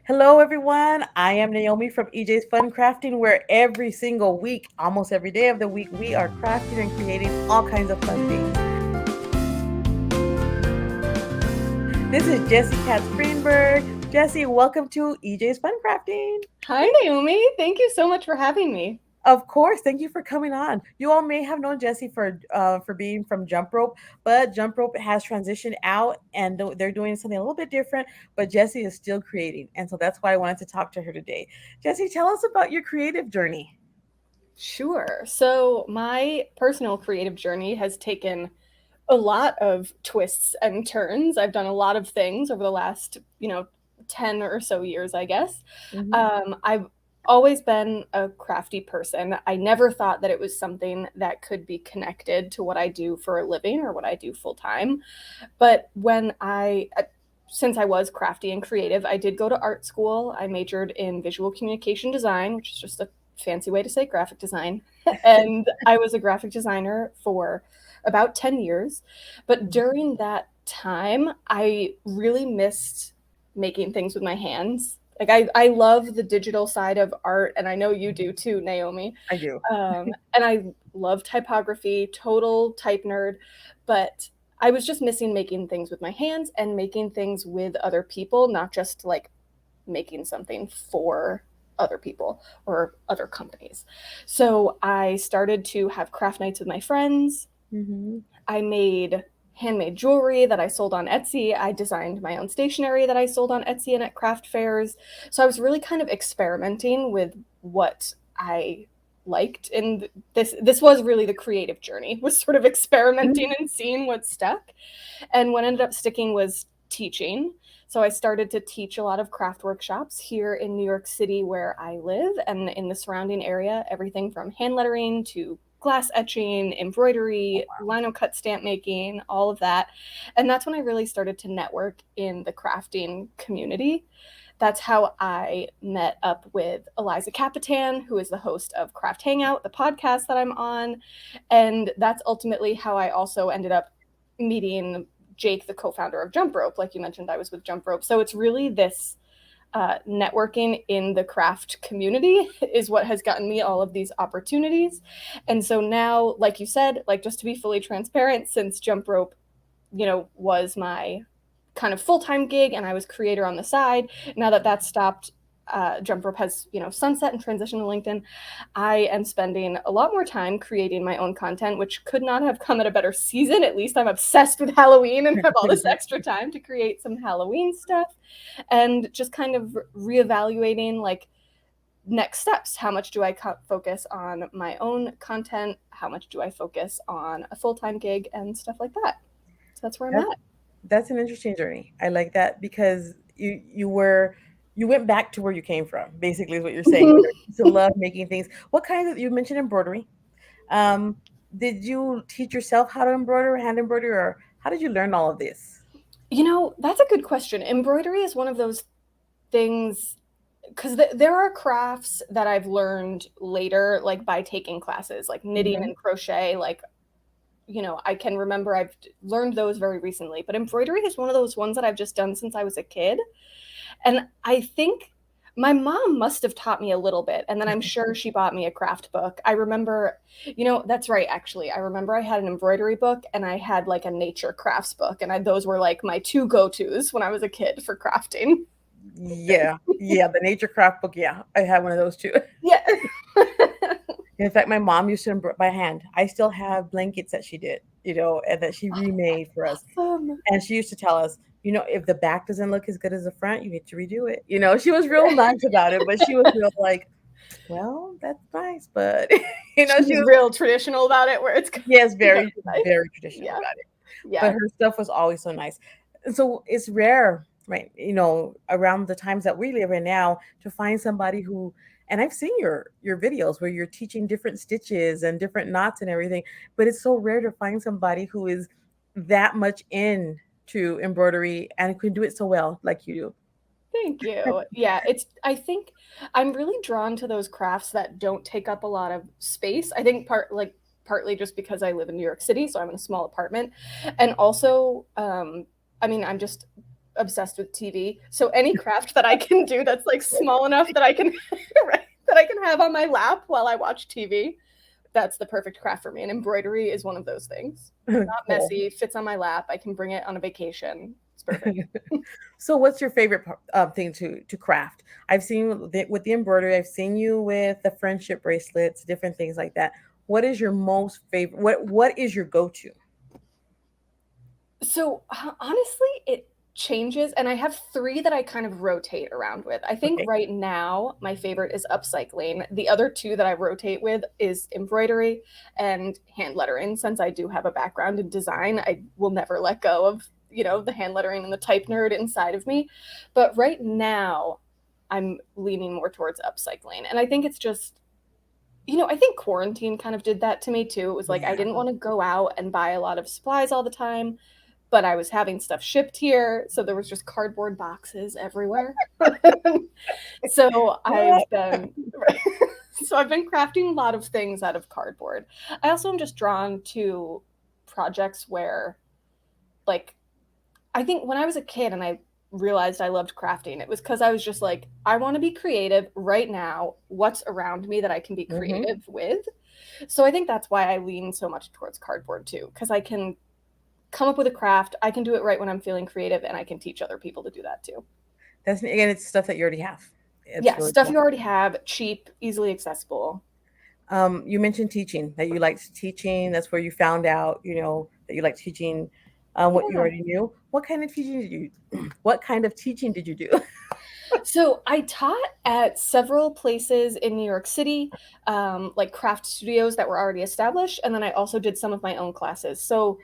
Hello, everyone. I am Naomi from EJsFunCrafting, where every single week, almost every day of the week, we are crafting and creating all kinds of fun things. This is Jessie Katz-Greenberg. Jessie, welcome to EJ's Fun Crafting. Hi, Naomi. Thank you so much for having me. Of course, thank you for coming on. You all may have known Jessie for being from Jumprope, but Jumprope has transitioned out and they're doing something a little bit different. But Jessie is still creating, and so that's why I wanted to talk to her today. Jessie, tell us about your creative journey. Sure. So, my personal creative journey has taken a lot of twists and turns. I've done a lot of things over the last, 10 or so years, I guess. Mhm. I've always been a crafty person. I never thought that it was something that could be connected to what I do for a living or what I do full time. But since I was crafty and creative, I did go to art school. I majored in visual communication design, which is just a fancy way to say graphic design. And I was a graphic designer for about 10 years. But Mhm. during that time, I really missed making things with my hands. Like, I love the digital side of art, and I know you do too, Naomi. I do. And I love typography, total type nerd, but I was just missing making things with my hands and making things with other people, not just like making something for other people or other companies. So I started to have craft nights with my friends. Mhm. I made handmade jewelry that I sold on Etsy. I designed my own stationery that I sold on Etsy and at craft fairs. So I was really kind of experimenting with what I liked, and this was really the creative journey, was sort of experimenting Mhm. and seeing what stuck. And what ended up sticking was teaching. So I started to teach a lot of craft workshops here in New York City where I live and in the surrounding area, everything from hand lettering to glass etching, embroidery, lino cut stamp making, all of that. And that's when I really started to network in the crafting community. That's how I met up with Eliza Capitan, who is the host of Craft Hangout, the podcast that I'm on. And that's ultimately how I also ended up meeting Jake, the co-founder of Jumprope. Like you mentioned, I was with Jumprope. So it's really this networking in the craft community is what has gotten me all of these opportunities. And so now, like you said, like just to be fully transparent, since Jumprope, was my kind of full-time gig and I was creator on the side, now that that's stopped, Jumprope has, sunset and transitioned to LinkedIn. I am spending a lot more time creating my own content, which could not have come at a better season. At least I'm obsessed with Halloween and have all this extra time to create some Halloween stuff and just kind of reevaluating like next steps. How much do I focus on my own content? How much do I focus on a full-time gig and stuff like that? So that's where I'm That's at. that's an interesting journey. I like that because you went back to where you came from. Basically, is what you're saying. You used to love making things. What kind of you mentioned embroidery? Um, did you teach yourself how to embroider, hand embroider, or how did you learn all of this? That's a good question. Embroidery is one of those things because there are crafts that I've learned later, like by taking classes, like knitting Hmm. and crochet. Like, I can remember I've learned those very recently, but embroidery is one of those ones that I've just done since I was a kid. And I think my mom must have taught me a little bit. And then I'm sure she bought me a craft book. I remember, that's right, actually. I remember I had an embroidery book and I had like a nature crafts book. And those were like my two go tos when I was a kid for crafting. Yeah, yeah, the nature craft book. Yeah, I have one of those too. Yeah. In fact, my mom used to embroider by hand. I still have blankets that she did, and that she remade for us. Awesome. And she used to tell us, if the back doesn't look as good as the front, you need to redo it. She was real nice about it, but she was real like, well, that's nice, but she She's was, real traditional about it, where it's yes, very very, nice. very traditional Yeah. about it. But Yeah. her stuff was always so nice. And so it's rare, right? Around the times that we live in now, to find somebody who, and I've seen your videos where you're teaching different stitches and different knots and everything, but it's so rare to find somebody who is that much into embroidery and can do it so well like you Thank you. Yeah, I think I'm really drawn to those crafts that don't take up a lot of space. I think partly just because I live in New York City, so I'm in a small apartment. And also, I mean, I'm just obsessed with TV. So any craft that I can do that's like small enough that I can that I can have on my lap while I watch TV, that's the perfect craft for me. And embroidery is one of those things. Not Cool. messy, fits on my lap. I can bring it on a vacation. It's perfect. So, what's your favorite thing to craft? I've seen with the embroidery. I've seen you with the friendship bracelets, different things like that. What is your most favorite? What is your go-to? So honestly, it changes, and I have three that I kind of rotate around with. I think Okay. right now my favorite is upcycling. The other two that I rotate with is embroidery and hand lettering. Since I do have a background in design, I will never let go of, the hand lettering and the type nerd inside of me. But right now I'm leaning more towards upcycling. And I think it's just, I think quarantine kind of did that to me too. It was like I Yeah. didn't want to go out and buy a lot of supplies all the time, but I was having stuff shipped here, so there was just cardboard boxes everywhere. So What? I've been crafting a lot of things out of cardboard. I also am just drawn to projects where, like, I think when I was a kid and I realized I loved crafting, it was because I was just like, I want to be creative right now. What's around me that I can be Hmm. creative with? So I think that's why I lean so much towards cardboard too, because I can come up with a craft. I can do it right when I'm feeling creative, and I can teach other people to do that too. That's again, it's stuff that you already have. It's Yeah, really stuff cool. you already have, cheap, easily accessible. You mentioned teaching, that you liked teaching. That's where you found out, that you like teaching what you Yeah. already knew. What kind of teaching did you what kind of teaching did you do? So I taught at several places in New York City, like craft studios that were already established. And then I also did some of my own classes. So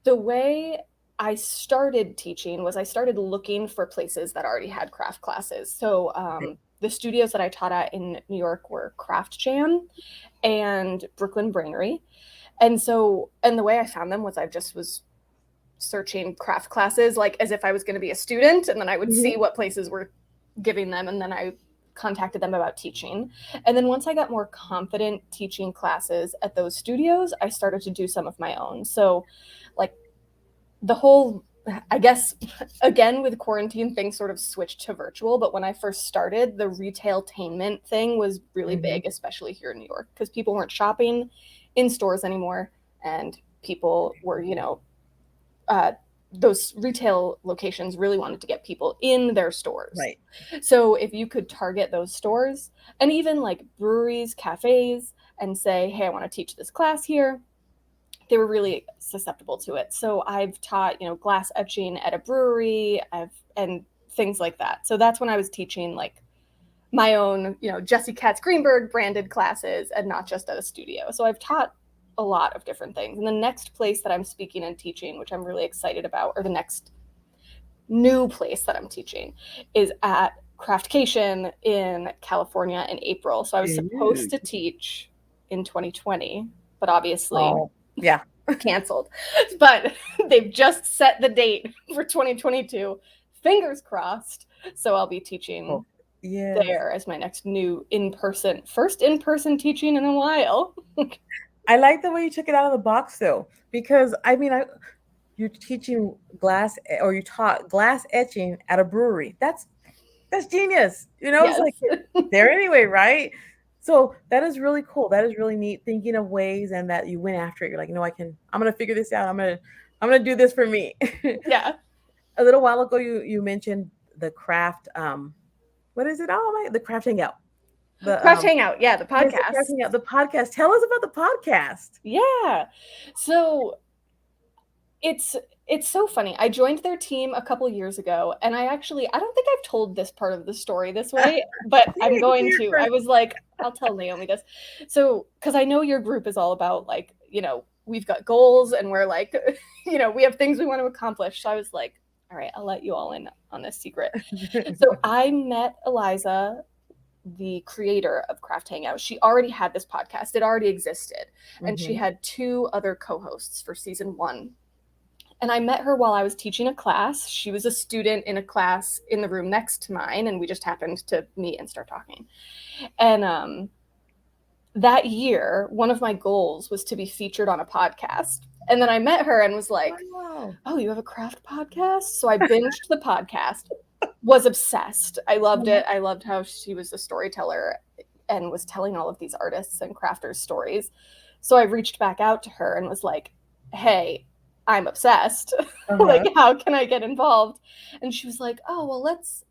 the way I started teaching was I started looking for places that already had craft classes. So the studios that I taught at in New York were Craft Jam and Brooklyn Brainery. And the way I found them was I just was searching craft classes, like as if I was going to be a student, and then I would see Mhm. what places were giving them, and then I contacted them about teaching. And then once I got more confident teaching classes at those studios, I started to do some of my own. So, like, the whole, I guess, again, with quarantine, things sort of switched to virtual. But when I first started, the retailtainment thing was really Mhm. big, especially here in New York, because people weren't shopping in stores anymore, and people were, uh, those retail locations really wanted to get people in their stores. Right. So if you could target those stores and even like breweries, cafes, and say, hey, I want to teach this class here, they were really susceptible to it. So I've taught, glass etching at a brewery, and things like that. So that's when I was teaching like my own, Jessie Katz-Greenberg branded classes, and not just at a studio. So I've taught a lot of different things. And the next place that I'm speaking and teaching, which I'm really excited about, or the next new place that I'm teaching, is at Craftcation in California in April. So I was supposed Ooh. to teach in 2020, but obviously Oh, yeah. canceled. But they've just set the date for 2022. Fingers crossed. So I'll be teaching Oh, yes. there as my next new first in person teaching in a while. I like the way you took it out of the box, though, because I mean, you're teaching or you taught glass etching at a brewery. That's genius. It's Yes. like there anyway, right? So that is really cool. That is really neat. Thinking of ways and that you went after it. You're like, I'm gonna figure this out. I'm gonna do this for me. Yeah. A little while ago, you mentioned the craft. What is it? Oh my, the craft hangout. The Craft Hangout. Yeah, the Yes, the craft podcast. hangout. The podcast. Tell us about the podcast. Yeah. So it's it's so funny. I joined their team a couple years ago, and I don't think I've told this part of the story this way, but I'm Yeah, get to going hear it to. I first. was like, I'll tell Naomi this. So, because I know your group is all about like, we've got goals and we're like, we have things we want to accomplish. So I was like, all right, I'll let you all in on this secret. So I met Eliza, the creator of Craft Hangout. She already had this podcast. It already existed. And she Hmm. had two other co-hosts for season 1. And I met her while I was teaching a class. She was a student in a class in the room next to mine, and we just happened to meet and start talking. And that year, one of my goals was to be featured on a podcast. And then I met her and was like, Wow. oh, you have a craft podcast? So I binged the podcast, was obsessed. I loved it. I loved how she was a storyteller and was telling all of these artists and crafters stories. So I reached back out to her and was like, hey, I'm obsessed. Like, how can I get involved? And she was like, oh, well, let's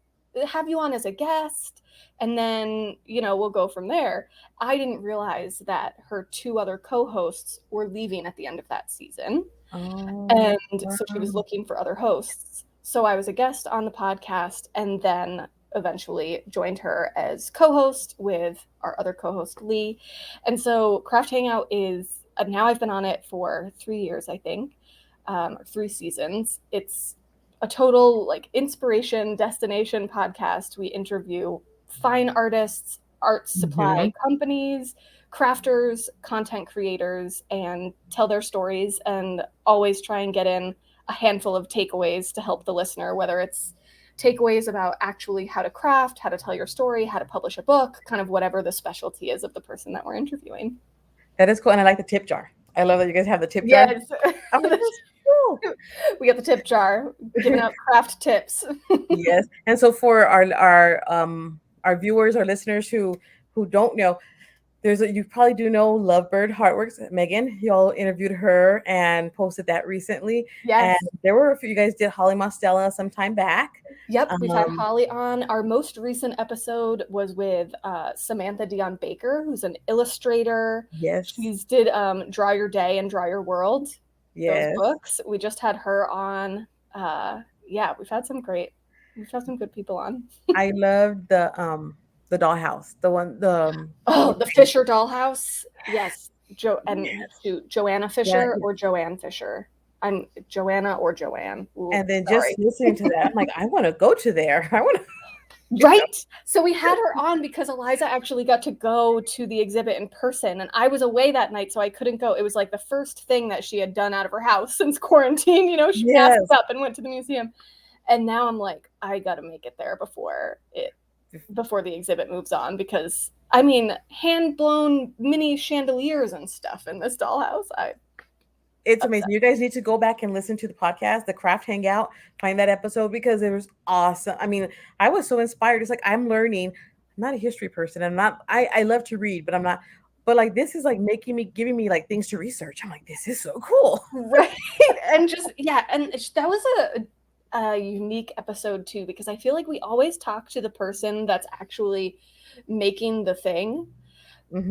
have you on as a guest. And then, you know, we'll go from there. I didn't realize that her 2 other co-hosts were leaving at the end of that season. And so she was looking for other hosts. So I was a guest on the podcast and then eventually joined her as co-host with our other co-host, Lee. And so Craft Hangout is, now I've been on it for 3 years, I think, 3 seasons. It's a total like inspiration destination podcast. We interview fine artists, art supply companies, crafters, content creators, and tell their stories, and always try and get in a handful of takeaways to help the listener, whether it's takeaways about actually how to craft, how to tell your story, how to publish a book, kind of whatever the specialty is of the person that we're interviewing. That is cool. And I like the tip jar. I love that you guys have the tip jar. Yes. We got the tip jar, giving out craft tips. Yes. And so for our viewers or listeners who don't know, you probably do know Lovebird Heartworks, Megan. Y'all interviewed her and posted that recently. Yes. And there were a few, you guys did Holly Mostella some time back. Yep, we've had Holly on. Our most recent episode was with Samantha Dion Baker, who's an illustrator. Yes. She's did Draw Your Day and Draw Your World. Yes. Those books. We just had her on. Yeah, we've had some good people on. I love the dollhouse, the Fisher dollhouse. Yes, Joanna Fisher or Joanne Fisher. I'm Joanna or Joanne. Ooh, and then just listening to that, I'm like, I want to go to there. I want to. Right. So we had her on because Eliza actually got to go to the exhibit in person, and I was away that night, so I couldn't go. It was like the first thing that she had done out of her house since quarantine. You know, she masked up and went to the museum. And now I'm like, I got to make it there before the exhibit moves on, because I mean, hand-blown mini chandeliers and stuff in this dollhouse. It's amazing. You guys need to go back and listen to the podcast, the Craft Hangout, find that episode, because it was awesome. I mean, I was so inspired. It's like, I'm learning. I'm not a history person. I love to read, but I'm not. But like, this is like giving me like things to research. I'm like, this is so cool. Right. And just, yeah. And that was a unique episode too, because I feel like we always talk to the person that's actually making the thing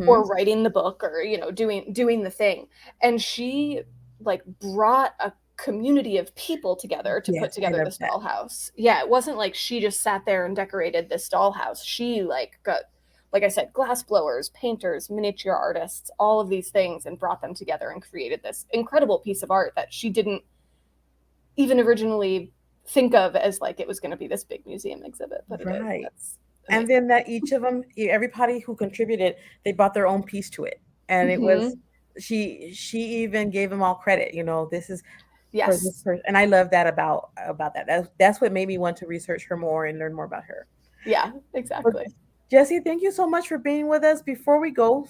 or writing the book, or, you know, doing the thing. And she like brought a community of people together to put together this dollhouse. Yeah, it wasn't like she just sat there and decorated this dollhouse. She like got, like I said, glass blowers, painters, miniature artists, all of these things, and brought them together and created this incredible piece of art that she didn't even originally think of as like it was going to be this big museum exhibit, but it is. And then that each of them, everybody who contributed, they brought their own piece to it, and it was she even gave them all credit. You know, this is for this person, and I love that about that. That's what made me want to research her more and learn more about her. Yeah, exactly. But Jessie, thank you so much for being with us. Before we go,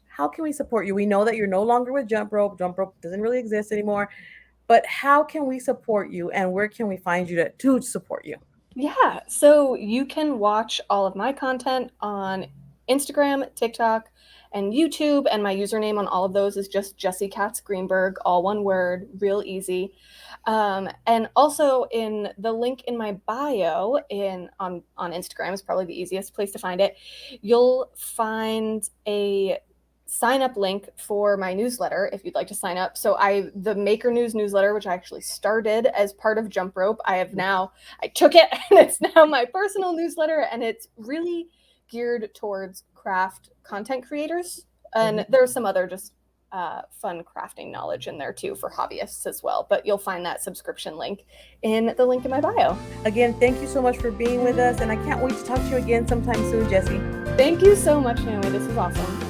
how can we support you? We know that you're no longer with Jumprope. Jumprope doesn't really exist anymore. But how can we support you, and where can we find you to support you? Yeah, so you can watch all of my content on Instagram, TikTok, and YouTube, and my username on all of those is just Jessie Katz-Greenberg, all one word, real easy. And also in the link in my bio on Instagram is probably the easiest place to find it. You'll find a sign up link for my newsletter if you'd like to sign up. So the Maker News newsletter, which I actually started as part of Jumprope, I took it and it's now my personal newsletter, and it's really geared towards craft content creators. And there's some other just fun crafting knowledge in there too for hobbyists as well. But you'll find that subscription link in the link in my bio. Again, thank you so much for being with us, and I can't wait to talk to you again sometime soon, Jessie. Thank you so much, Naomi. This was awesome.